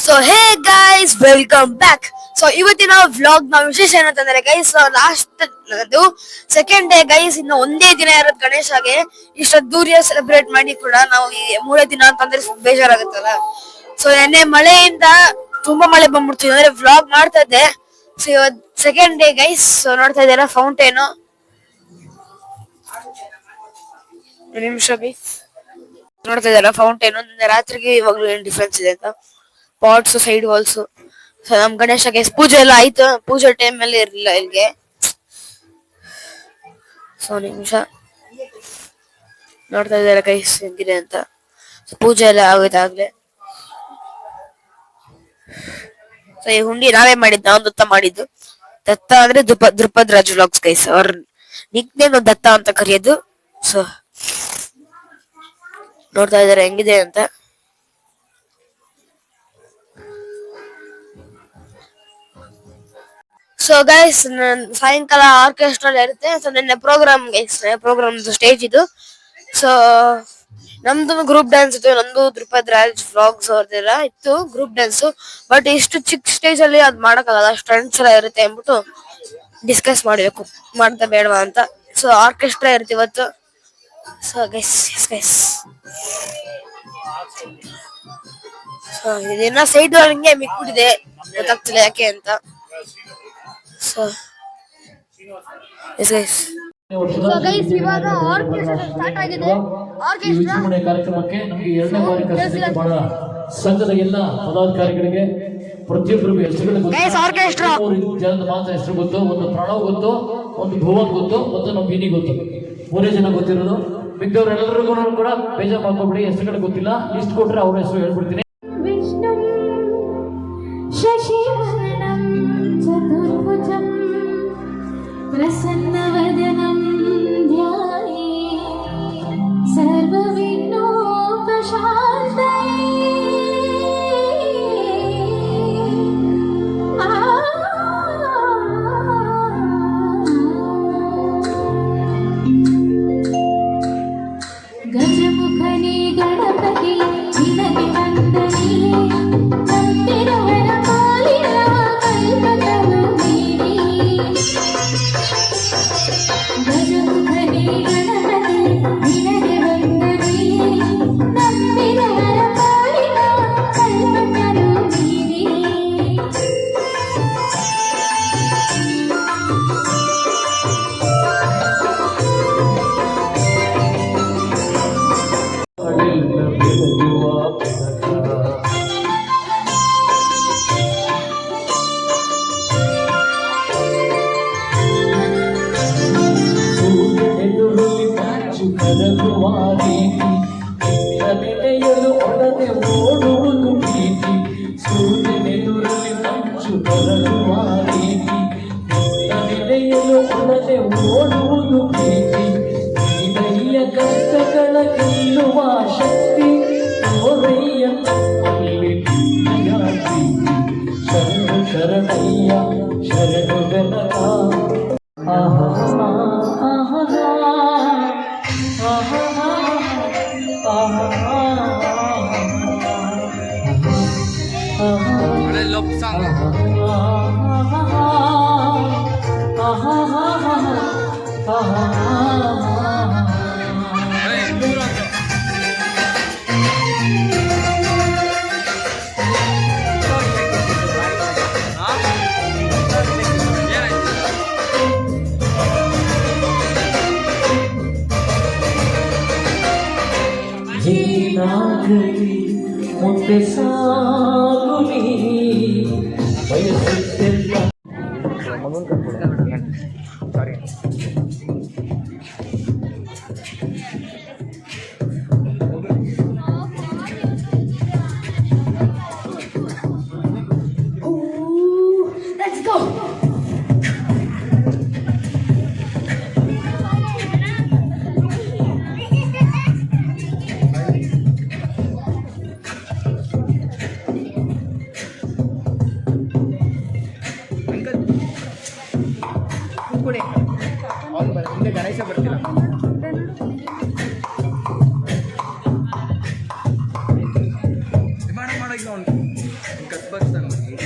So hey guys welcome back. So ಇವತ್ತಿನ vlog ನ ವಿಶೇಷ ಏನಂತಂದ್ರೆ ಗೈಸ್, ಲಾಸ್ಟ್ ಅದು ಸೆಕೆಂಡ್ ಡೇ ಗೈಸ್. ಇನ್ನು ಒಂದೇ ದಿನ ಇರೋದು ಗಣೇಶಗೆ. ಇಷ್ಟೊಂದು ಸೆಲೆಬ್ರೇಟ್ ಮಾಡಿ ಕೂಡ ನಾವು ಈ ಮೂರೇ ದಿನ ಅಂತಂದ್ರೆ ಬೇಜಾರಾಗುತ್ತಲ್ಲ. ಸೊ ನೆನ್ನೆ ಮಳೆಯಿಂದ ತುಂಬಾ ಮಳೆ ಬಂದ್ಬಿಡ್ತೀವಿ ಅಂದ್ರೆ ವ್ಲಾಗ್ ಮಾಡ್ತಾ ಇದ್ದೆ. ಸೊ ಇವತ್ತು ಸೆಕೆಂಡ್ ಡೇ ಗೈಸ್. ಸೊ ನೋಡ್ತಾ ಇದ್ದೀರಾ ಫೌಂಟೇನು. ನಿಮಿಷ ಗೈಸ್, ನೋಡ್ತಾ ಇದ್ದಾರ ಫೌಂಟೇನು. ರಾತ್ರಿಗೆ ಇವಾಗ್ಲೂ ಏನ್ ಡಿಫ್ರೆನ್ಸ್ ಇದೆ ಅಂತ. Pats, side walls. ಸೊ ನಮ್ ಗಣೇಶಗೆ ಪೂಜೆ ಎಲ್ಲ ಆಯ್ತು. ಪೂಜೆ ಟೈಮ್ ಅಲ್ಲಿ ಇರ್ಲಿಲ್ಲ ಇಲ್ಲಿಗೆ. ಸೊ ನಿಮಿಷ ನೋಡ್ತಾ ಇದ್ದಾರೆ ಗೈಸ್ ಹೆಂಗಿದೆ ಅಂತ. ಪೂಜೆ ಎಲ್ಲ ಆಗೋಯ್ತಾಗ್ಲೆ. ಸೊ ಈ ಹುಂಡಿ ನಾವೇ ಮಾಡಿದ್ದು, ನಾವು ದತ್ತ ಮಾಡಿದ್ದು. ದತ್ತ ಅಂದ್ರೆ ದ್ರುಪದ್ ರಾಜ್ ವ್ಲಾಗ್ಸ್ ಗೈಸ್. ಅವ್ರ ನಿಕ್ ನೇಮ್ ದತ್ತ ಅಂತ ಕರೆಯೋದು. ಸೊ ನೋಡ್ತಾ ಇದಾರೆ ಹೆಂಗಿದೆ ಅಂತ. ಸೊ ಗೈಸ್ ಸಾಯಂಕಾಲ ಆರ್ಕೆಸ್ಟ್ರಾ ಇರುತ್ತೆ. ಸೊ ನಿನ್ನೆ ಪ್ರೋಗ್ರಾಮ್ ಗೈಸ್, ಪ್ರೋಗ್ರಾಮ್ ಸ್ಟೇಜ್ ಇದು. ಸೊ ನಮ್ದು ಗ್ರೂಪ್ ಡ್ಯಾನ್ಸ್ ಇತ್ತು. ನಮ್ದು ದ್ರುಪದ್ ರಾಜ್ ವ್ಲಾಗ್ಸ್ ಅವ್ರದೆಲ್ಲ ಇತ್ತು ಗ್ರೂಪ್ ಡ್ಯಾನ್ಸ್. ಬಟ್ ಇಷ್ಟು ಚಿಕ್ಕ ಸ್ಟೇಜ್ ಅಲ್ಲಿ ಅದ್ ಮಾಡಕ್ಕಾಗಲ್ಲ, ಸ್ಟಂಟ್ಸ್ ಎಲ್ಲ ಇರುತ್ತೆ ಅಂದ್ಬಿಟ್ಟು ಡಿಸ್ಕಸ್ ಮಾಡ್ಬೇಕು, ಮಾಡ್ತಾ ಬೇಡವಾ ಅಂತ. ಸೊ ಆರ್ಕೆಸ್ಟ್ರಾ ಇರುತ್ತೆ ಇವತ್ತು. ಸೊ ಗೈಸ್ ಸೊ ಇದನ್ನ ಸೈಡ್ ಹಿಂಗೆ ಮಿಕ್ಬಿಟ್ಟಿದೆ, ಗೊತ್ತಾಗ್ತಿಲ್ಲ ಯಾಕೆ ಅಂತ. ಸೊ ಗೈಸ್ ಇವಾಗ ಆರ್ಕೆಸ್ಟ್ರಾ ಸ್ಟಾರ್ಟ್ ಆಗಿದೆ. ವಿಜೃಂಭಣೆ ಕಾರ್ಯಕ್ರಮಕ್ಕೆ ನಮಗೆ ಎರಡನೇ ಬಾರಿ ಕರೆಸಿದ ಬಹಳ ಸಂಘದ ಎಲ್ಲ ಪದಾಧಿಕಾರಿಗಳಿಗೆ ಪ್ರತಿಯೊಬ್ಬರಿಗೂ ಹೆಸರುಗಳು ಗೊತ್ತು. ಮೂರು ಜನದ ಮಾತ್ರ ಹೆಸರು ಗೊತ್ತು. ಒಂದು ಪ್ರಣವ್ ಗೊತ್ತು, ಒಂದು ಭುವನ್ ಗೊತ್ತು, ಮತ್ತು ನಮ್ಮ ಬಿನಿ ಗೊತ್ತು. ಮೂರೇ ಜನ ಗೊತ್ತಿರೋದು. ಮಿಕ್ಕವರೆಲ್ಲರಿಗೂ ಕೂಡ ಬೇಜಾರು ಮಾಡ್ಕೊಬಿಡಿ, ಹೆಸರುಗಳು ಗೊತ್ತಿಲ್ಲ. ಲಿಸ್ಟ್ ಕೊಟ್ರೆ ಅವ್ರ ಹೆಸರು ಹೇಳ್ಬಿಡ್ತೀನಿ. प्रसन्नवदनं ध्याये सर्वविघ्नोपशान्तये। गजमुखने गणपति निनगे वन्दने ನೆನೆಯಲು ಒಡನೆ ಓಡುವುದು ಪ್ರೀತಿ. ಸೂರ್ಯನೆದುರಲ್ಲಿ ಮಂಚು ಬರಲುವ ರೀತಿ. ನೆನೆಯಲು ಒಡನೆ ಓಡುವುದು ಪ್ರೀತಿ. ಹೃದಯ ಕಷ್ಟಗಳ ಗೆಲ್ಲುವ ಶಕ್ತಿ ಓರಯ್ಯ ಅಲ್ಲಿ ಪ್ರೀತಿ. ಶರಣು ಶರಣಯ್ಯ ಶರಣು ಗಣಕ. ಮುಂದೆ ಸಾಗುನಿ ಬಯಸುತ್ತಿಲ್ಲ. Let's go. ಕತ್ಬಾಗ್ ತಂಗಿ